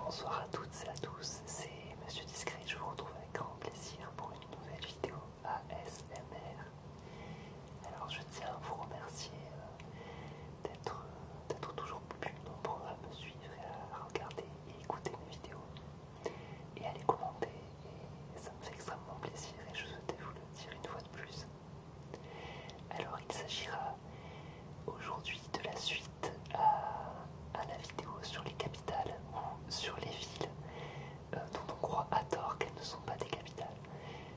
Bonsoir à toutes et à tous, c'est Monsieur Discret, je vous retrouve avec grand plaisir pour une nouvelle vidéo ASMR. Alors je tiens à vous remercier d'être toujours plus nombreux à me suivre et à regarder et écouter mes vidéos et à les commenter, et ça me fait extrêmement plaisir et je souhaitais vous le dire une fois de plus. Alors il s'agira aujourd'hui de la suite à la vidéo sur les capitales ou sur les villes dont on croit à tort qu'elles ne sont pas des capitales,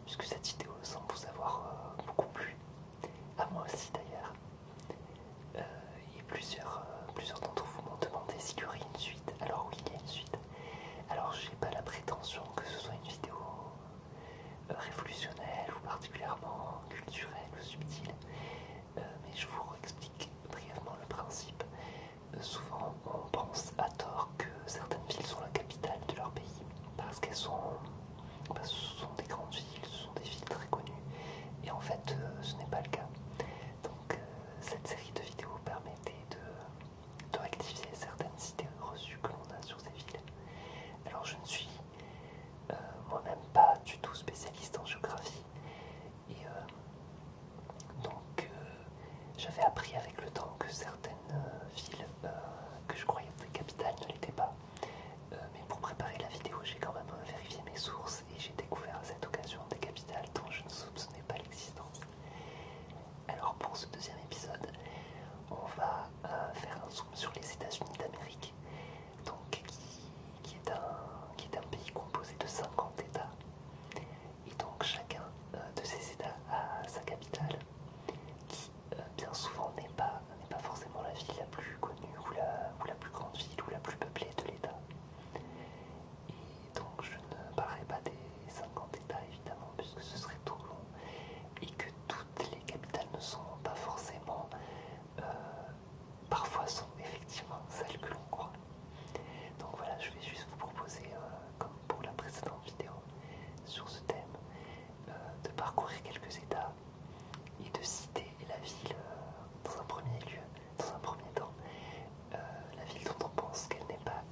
puisque cette vidéo semble vous avoir beaucoup plu, à moi aussi d'ailleurs. Et plusieurs d'entre vous m'ont demandé s'il y aurait une suite. Alors oui, il y a une suite. Alors j'ai pas la prétention que ce soit une vidéo révolutionnelle ou particulièrement culturelle ou subtile, mais je vous explique brièvement le principe. Souvent on pense à tort que certaines villes sont la capitale de leur pays parce qu'elles sont, ce sont des grandes villes, ce sont des villes très connues, et en fait ce n'est pas le cas. Donc cette série de vidéos permettait de rectifier certaines idées reçues que l'on a sur ces villes. Alors je ne suis moi-même pas du tout spécialiste en géographie, et donc j'avais appris avec le temps que certaines villes que je croyais être des capitales ne l'étaient pas. Mais pour préparer la vidéo, j'ai quand même vérifié mes sources et j'ai découvert à cette occasion des capitales dont je ne soupçonnais pas l'existence. Alors pour ce deuxième épisode, on va faire un zoom sur les États-Unis d'Amérique, donc qui est un pays composé de 50 États. Et donc chacun de ces États a sa capitale, qui bien souvent n'est pas forcément la ville la plus connue ou la plus grande ville ou la plus peuplée de l'État. Et donc je ne parlerai pas des 50 États évidemment, puisque ce serait trop long et que toutes les capitales ne sont pas forcément, parfois sont effectivement celles que l'on croit. Donc voilà, je vais juste vous proposer, comme pour la précédente vidéo sur ce thème, de parcourir quelques États et de citer la ville dans un premier lieu, dans un premier temps, la ville dont on pense qu'elle n'est pas,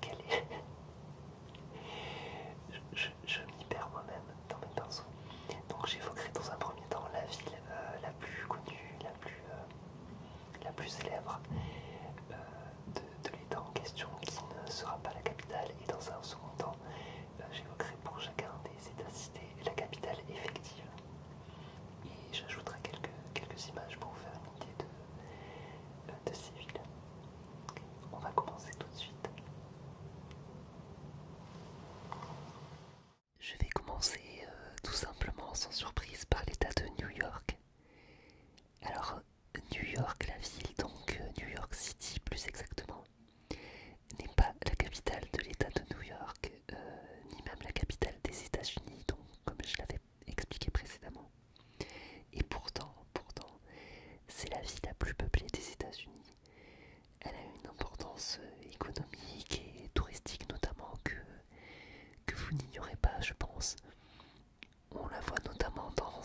qu'elle est. Je m'y perds moi-même dans mes pinceaux. Donc j'évoquerai dans un premier temps la ville la plus connue, la plus célèbre de l'État en question, qui ne sera pas la capitale, et dans un second temps, j'évoquerai pour chacun des États cités la capitale effective. Et j'ajouterai quelques images pour vous faire une idée de ces villes. On va commencer tout de suite. Je vais commencer tout simplement sans surprise par l'État de New York. Alors, New York, la ville, donc New York City plus exactement, n'est pas la capitale de l'État de New York, ni même la capitale des États-Unis, donc comme je l'avais expliqué précédemment. Et pourtant, c'est la ville la plus peuplée des États-Unis. Elle a une importance économique et touristique notamment que vous n'ignorez pas, je pense. On la voit notamment dans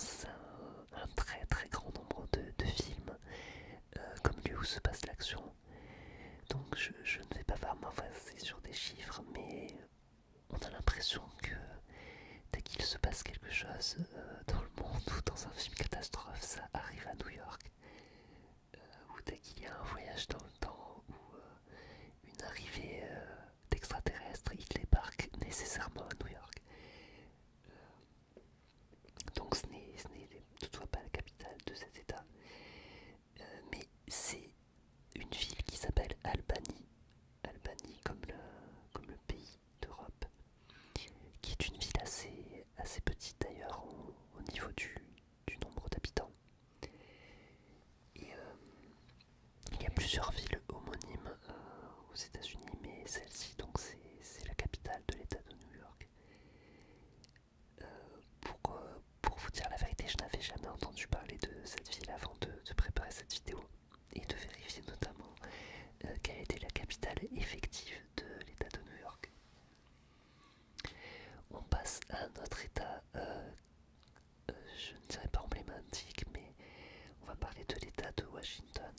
un très très grand nombre de films comme lieu où se passe l'action. Donc je ne vais pas m'avancer sur des chiffres, mais on a l'impression que dès qu'il se passe quelque chose dans le monde ou dans un film catastrophe, ça arrive à New York. Ou dès qu'il y a un voyage dans le temps ou une arrivée d'extraterrestres, ils débarquent nécessairement à New York. Donc ce n'est toutefois pas la capitale de cet état, mais c'est une ville qui s'appelle Albany. Albany comme le pays d'Europe, qui est une ville assez petite d'ailleurs au niveau du nombre d'habitants. Et il y a plusieurs villes homonymes aux États-Unis, mais celle-ci donc c'est la capitale de l'État de New York. Pour vous dire la vérité, je n'avais jamais entendu parler de cette ville avant de préparer cette vidéo et de vérifier notamment quelle était la capitale effective de l'État de New York. On passe à un autre État, je ne dirais pas emblématique, mais on va parler de l'État de Washington.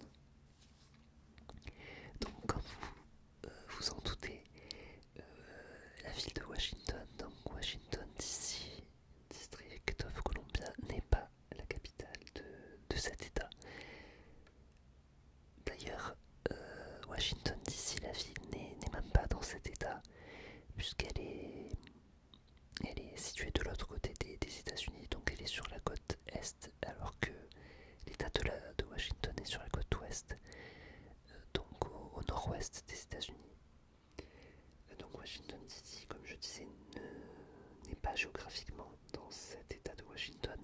géographiquement dans cet état de Washington,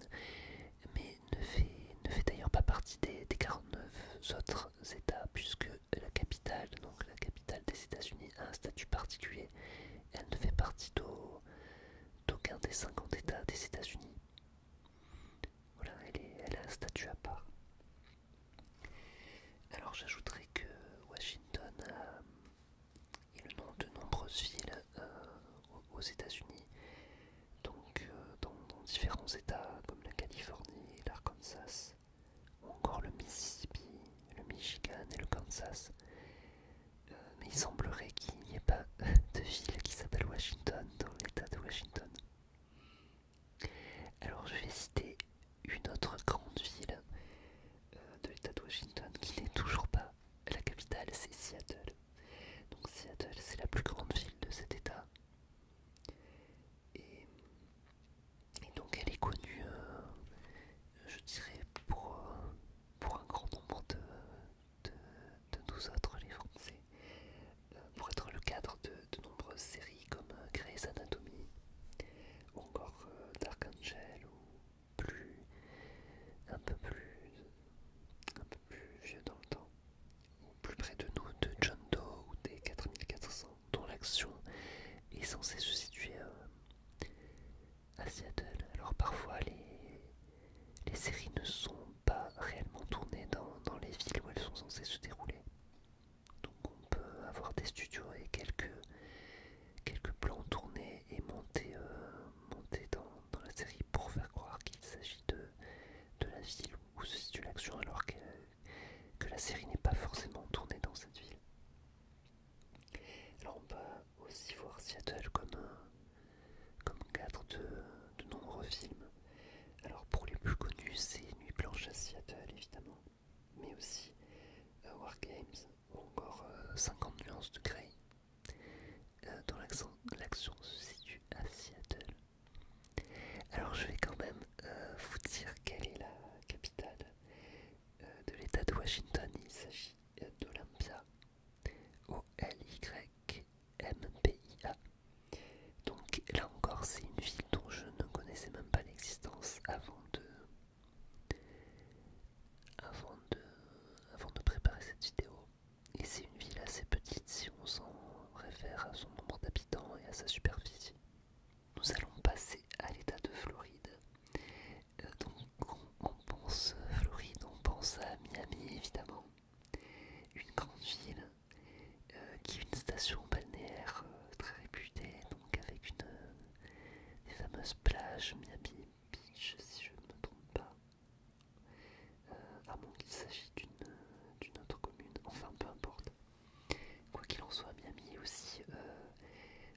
mais ne fait d'ailleurs pas partie des 49 autres états, puisque la capitale, donc la capitale des États-Unis, a un statut particulier. Elle ne fait partie d'aucun des 50 états des États-Unis. Voilà, elle a un statut à part. Alors j'ajouterai que Washington est le nom de nombreuses villes aux États-Unis, donc dans différents États comme la Californie, l'Arkansas, ou encore le Mississippi, le Michigan et le Kansas. Mais il semblerait qu'il n'y ait pas de ville qui s'appelle Washington dans l'État de Washington. Alors je vais citer une autre grande ville de l'État de Washington qui n'est toujours pas la capitale, c'est Seattle. Donc Seattle, c'est la plus grande ville de cet État. Et, et donc elle est connue, je dirais, pour un grand nombre de nous autres, les Français, pour être le cadre de nombreuses séries comme Grey's Anatomy, ou encore Dark Angel, ou un peu plus vieux dans le temps, ou plus près de nous, de John Doe ou des 4400, dont l'action est censée se situer à Seattle. Alors parfois les séries ne sont pas réellement tournées dans les villes où elles sont censées se dérouler. Donc on peut avoir des studios et quelques plans tournés et montés dans la série pour faire croire qu'il s'agit de la ville où se situe l'action, alors que la série n'est pas forcément tournée dans cette ville. Alors on peut aussi voir Seattle comme cadre de nombreux films. Alors pour les plus connus, c'est Nuit Blanche à Seattle évidemment, mais aussi War Games ou encore 50 nuances de Grey, dont l'action se situe à Seattle. Alors je vais quand même vous dire quelle est la capitale de l'État de Washington. Il s'agit d'Olympia, Olympia. Donc là encore, c'est une ville dont je ne connaissais même pas l'existence avant de préparer cette vidéo. Et c'est une ville assez petite si on s'en réfère à son nombre d'habitants et à sa superficie. Nous allons passer à l'État de Floride. Donc on pense Floride, on pense à Miami évidemment, une grande ville qui est une station balnéaire très réputée, donc avec des fameuses plages, Miami Beach si je ne me trompe pas, à moins qu'il s'agisse d'une autre commune, enfin peu importe. Quoi qu'il en soit, Miami est aussi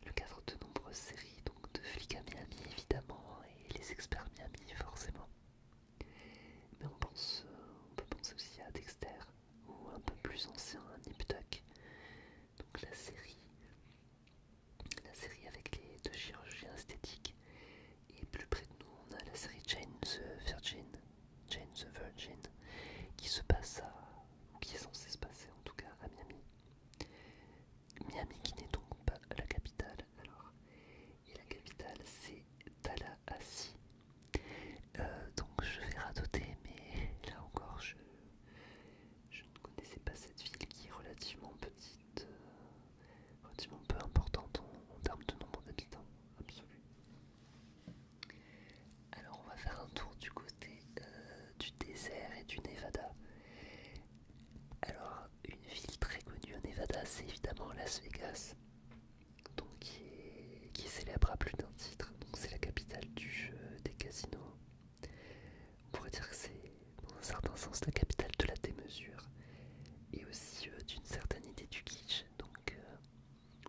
le cadre de nombreuses séries, donc de flics à Miami évidemment, et les experts Miami forcément. Mais on peut penser aussi à Dexter, ou un peu plus ancien, à Nip Tuck, donc la série avec les deux chirurgiens esthétiques. Et plus près de nous, on a la série Jane the Virgin, qui se passe ou qui est censée se passer en tout cas à Miami. Miami qui n'est donc pas la capitale, alors. Et la capitale c'est Tallahassee. Donc je vais radoter, mais là encore je ne connaissais pas cette ville qui est relativement petite, relativement peu importante en termes de nombre d'habitants absolu. Alors on va faire un tour du côté du désert et du Nevada. Alors une ville très connue au Nevada, c'est évidemment Las Vegas, donc qui est célèbre à plus d'un titre. Donc c'est la capitale du jeu, des casinos. On pourrait dire que c'est dans un certain sens la capitale de la démesure et aussi d'une certaine idée du kitsch. Donc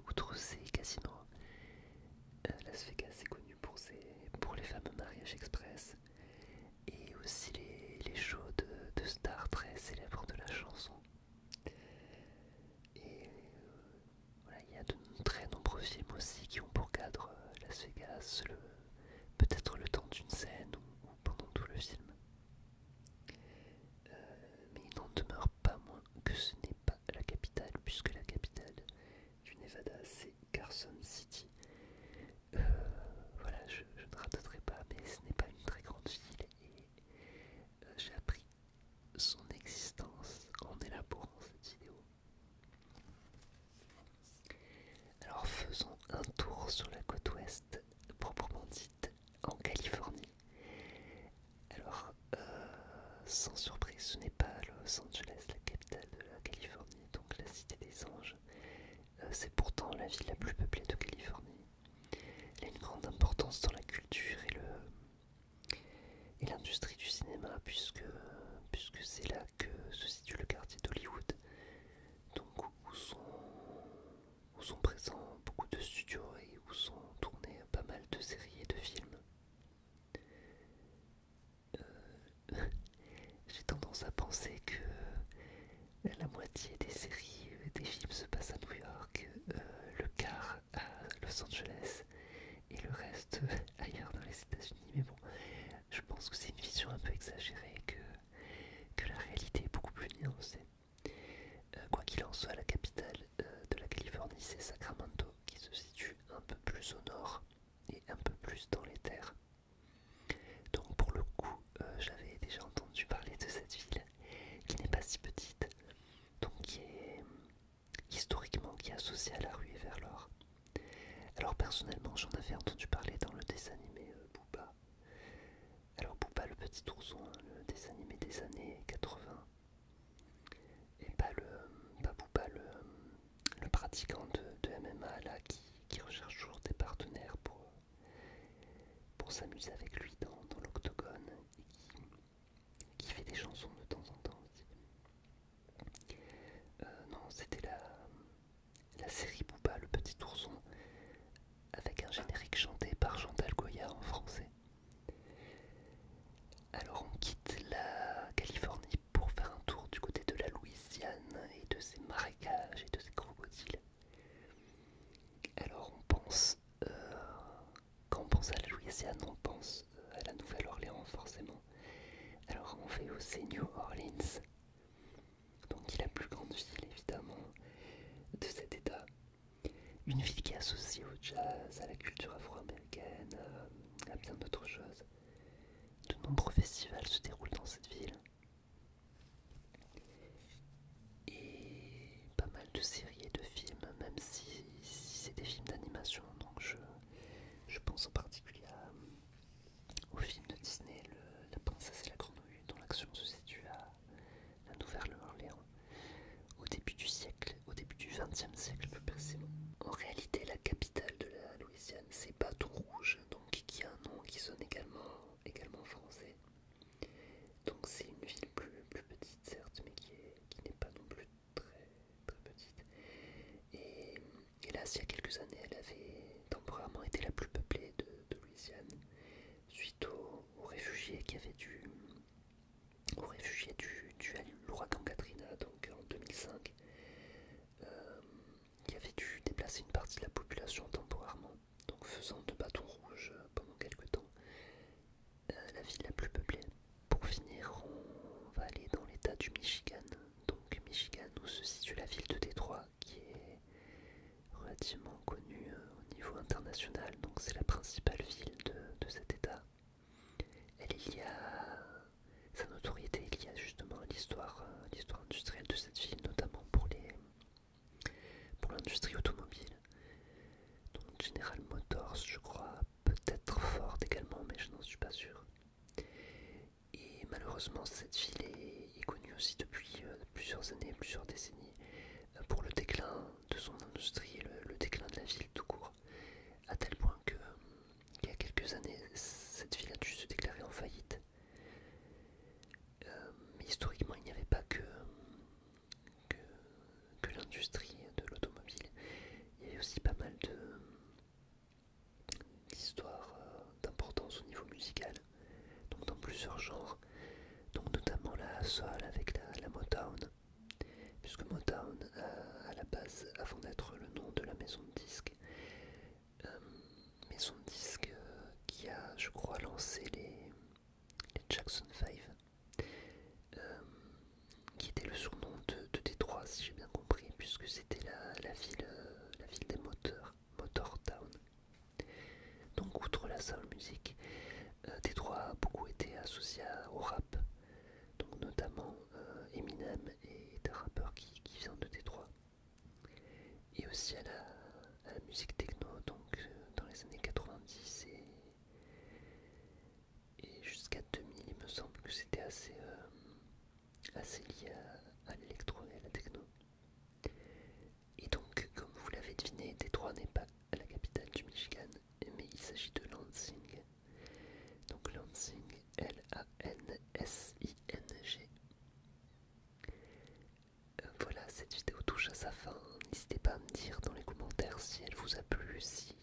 outre ces casinos, Las Vegas est connu pour les fameux mariages express et aussi les shows de stars très célèbres de la chanson. Et voilà, il y a de très nombreux films aussi qui ont pour cadre Las Vegas, sans surprise, ce n'est pas Los Angeles, la capitale de la Californie, donc la cité des anges. C'est pourtant la ville la plus peuplée de Californie. Elle a une grande importance dans la culture et l'industrie du cinéma, puisque c'est là que se situe le quartier d'Hollywood, donc où sont présents beaucoup de studios et où sont tournés pas mal de séries et de films. J'ai tendance à penser que la moitié des séries et des films se passent à New York, le quart à Los Angeles et le reste ailleurs dans les États-Unis. Mais bon, je pense que c'est une vision un peu exagérée, que la réalité est beaucoup plus nuancée. Quoi qu'il en soit, la capitale de la Californie, c'est Sacramento, qui se situe un peu plus au nord et un peu plus dans les terres. Donc pour le coup, j'avais déjà entendu parler de cette ville, qui n'est pas si petite, donc qui est historiquement qui est associée à la ruée vers l'or. Alors personnellement, j'en avais entendu parler dans le dessin animé Booba. Alors Booba le petit ourson, hein, le dessin animé des années 80, et pas Booba le pratiquant de MMA là qui recherche toujours des partenaires pour s'amuser avec lui dans l'octogone et qui fait des chansons de temps en temps aussi. Non, c'était la série Booba le petit ourson avec un générique chanté par Chantal Goya en français. Alors on quitte la Californie pour faire un tour du côté de la Louisiane et de ses marécages et de ses crocodiles. Alors quand on pense à la Louisiane, on pense à la Nouvelle-Orléans forcément. Alors on fait aussi New Orleans, donc qui est la plus grande ville évidemment de cet état. Une ville qui est associée au jazz, à la culture afro-américaine, à bien d'autres choses. De nombreux festivals se déroulent dans cette ville. Et pas mal de séries et de films, même si c'est des films d'animation. Donc je pense en particulier au film de Disney, La princesse et la grenouille, dont l'action se situe à la Nouvelle-Orléans, au début du siècle, au début du XXe siècle plus précisément. En réalité, la capitale de la Louisiane, c'est Baton Rouge, donc qui a un nom qui sonne également français. Donc c'est une ville plus petite certes, mais qui n'est pas non plus très, très petite. Et hélas, il y a quelques années, elle avait temporairement été la plus peuplée de Louisiane, suite aux réfugiés qui avaient dû à l'ouragan Katrina, donc en 2005, qui avait dû déplacer une partie de la population temporairement, donc faisant de Baton Rouge pendant quelques temps la ville la plus peuplée. Pour finir, on va aller dans l'état du Michigan, donc Michigan où se situe la ville de Détroit, qui est relativement connue au niveau international, donc c'est la principale ville de cet état. Elle est liée à sa notoriété est liée justement à l'histoire industrielle de cette ville, notamment pour l'industrie automobile. Donc General Motors, je crois, peut-être Ford également, mais je n'en suis pas sûr. Et malheureusement, cette ville est connue aussi depuis plusieurs années, plusieurs décennies, pour le déclin de son industrie, le déclin de la ville tout court, à tel point qu'il y a quelques années, cette ville a dû se déclarer en faillite. Mais historiquement, il n'y avait pas que l'industrie de l'automobile. Il y avait aussi pas mal d'histoires d'importance au niveau musical, donc dans plusieurs genres, donc notamment la soul avec la Motown, puisque Motown, à la base, avant d'être le nom de la maison de disques, qui a, je crois, lancé les Jackson 5, qui était le surnom de Détroit, si j'ai bien compris, puisque c'était la ville des moteurs, Motor Town. Donc, outre la soul music, Détroit a beaucoup été associé au rap, donc notamment Eminem et des rappeurs qui viennent de Détroit, et aussi à la musique techno, donc dans les années 90 et jusqu'à 2000, il me semble que c'était assez assez lié à l'électro et à la techno. Et donc, comme vous l'avez deviné, Détroit n'est pas la capitale du Michigan, mais il s'agit de Lansing. Donc Lansing, Lansing. Voilà, cette vidéo touche à sa fin. N'hésitez pas à me dire dans les commentaires si elle vous a plu, si